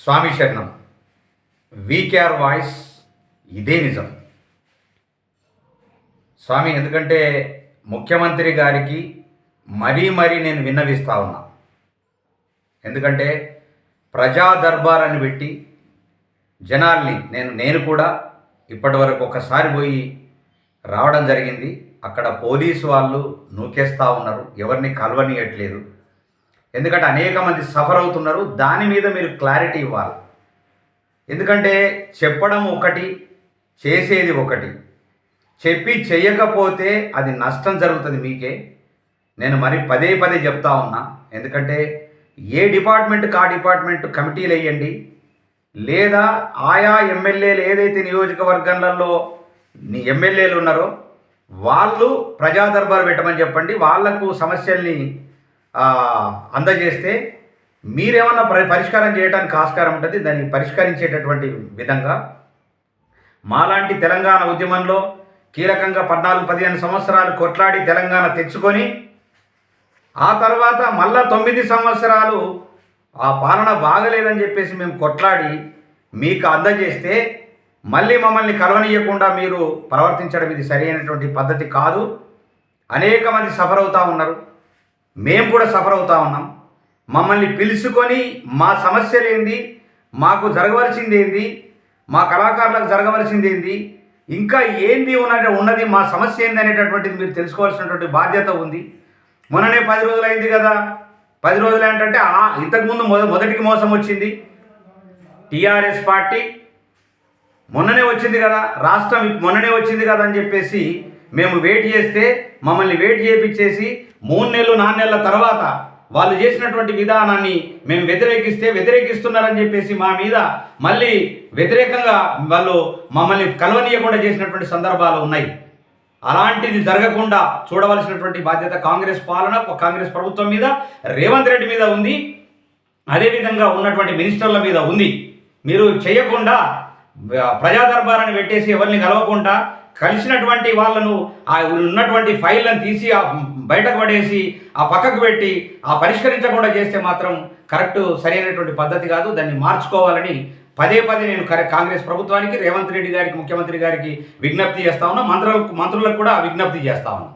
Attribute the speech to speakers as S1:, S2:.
S1: స్వామి శరణం. VKR voice, ఇదే నిజం స్వామి. ఎందుకంటే ముఖ్యమంత్రి గారికి మరీ నేను విన్నవిస్తా ఉన్నా. ఎందుకంటే ప్రజా దర్బార్ అని పెట్టి జనాల్ని నేను కూడా ఇప్పటి వరకు ఒకసారి పోయి రావడం జరిగింది. అక్కడ పోలీసు వాళ్ళు నూకేస్తూ ఉన్నారు, ఎవరిని కలవనీయట్లేదు. ఎందుకంటే అనేక మంది సఫర్ అవుతున్నారు. దాని మీద మీరు క్లారిటీ ఇవ్వాలి. ఎందుకంటే చెప్పడం ఒకటి, చేసేది ఒకటి. చెప్పి చేయకపోతే అది నష్టం జరుగుతుంది మీకే. నేను మరి పదే చెప్తా ఉన్నా. ఎందుకంటే ఏ డిపార్ట్మెంట్కి ఆ డిపార్ట్మెంట్ కమిటీలు వేయండి, లేదా ఆయా ఎమ్మెల్యేలు ఏదైతే నియోజకవర్గాలలో ఎమ్మెల్యేలు ఉన్నారో వాళ్ళు ప్రజా దర్బార్ పెట్టమని చెప్పండి. వాళ్లకు సమస్యల్ని అందజేస్తే మీరేమన్నా పరిష్కారం చేయడానికి ఆస్కారం ఉంటుంది. దాన్ని పరిష్కరించేటటువంటి విధంగా మాలాంటి తెలంగాణ ఉద్యమంలో కీలకంగా 14-15 సంవత్సరాలు కొట్లాడి తెలంగాణ తెచ్చుకొని ఆ తర్వాత మళ్ళా 9 సంవత్సరాలు ఆ పాలన బాగలేదని చెప్పేసి మేము కొట్లాడి మీకు అందజేస్తే మళ్ళీ మమ్మల్ని కలవనీయకుండా మీరు ప్రవర్తించడం ఇది సరైనటువంటి పద్ధతి కాదు. అనేక మంది సఫర్ అవుతూ ఉన్నారు, మేము కూడా సఫర్ అవుతూ ఉన్నాం. మమ్మల్ని పిలుచుకొని మా సమస్యలు ఏంది, మాకు జరగవలసింది ఏంది, మా కళాకారులకు జరగవలసింది ఏంది, ఇంకా ఏంది ఉన్నది మా సమస్య ఏంది అనేటటువంటిది మీరు తెలుసుకోవాల్సినటువంటి బాధ్యత ఉంది. మొన్ననే 10 రోజులు అయింది కదా. 10 రోజులు ఏంటంటే ఇంతకుముందు మొదటికి మోసం వచ్చింది. టీఆర్ఎస్ పార్టీ మొన్ననే వచ్చింది కదా, రాష్ట్రం మొన్ననే వచ్చింది కదా అని చెప్పేసి మేము వెయిట్ చేస్తే మమ్మల్ని వెయిట్ చేయించేసి 3 నెలలు 4 నెలల తర్వాత వాళ్ళు చేసినటువంటి విధానాన్ని మేము వ్యతిరేకిస్తున్నారని చెప్పేసి మా మీద మళ్ళీ వ్యతిరేకంగా వాళ్ళు మమ్మల్ని కలవనీయకుండా చేసినటువంటి సందర్భాలు ఉన్నాయి. అలాంటిది జరగకుండా చూడవలసినటువంటి బాధ్యత కాంగ్రెస్ పాలన, కాంగ్రెస్ ప్రభుత్వం మీద, రేవంత్ రెడ్డి మీద ఉంది. అదేవిధంగా ఉన్నటువంటి మినిస్టర్ల మీద ఉంది. మీరు చేయకుండా ప్రజా దర్బారాన్ని పెట్టేసి ఎవరిని కలవకుండా కలిసినటువంటి వాళ్ళను ఉన్నటువంటి ఫైళ్ళను తీసి బయటకు పడేసి పక్కకు పెట్టి పరిష్కరించకుండా చేస్తే మాత్రం కరెక్ట్ సరైనటువంటి పద్ధతి కాదు. దాన్ని మార్చుకోవాలని పదే నేను కాంగ్రెస్ ప్రభుత్వానికి, రేవంత్ రెడ్డి గారికి, ముఖ్యమంత్రి గారికి విజ్ఞప్తి చేస్తా ఉన్నా. మంత్రులకు కూడా విజ్ఞప్తి చేస్తా ఉన్నా.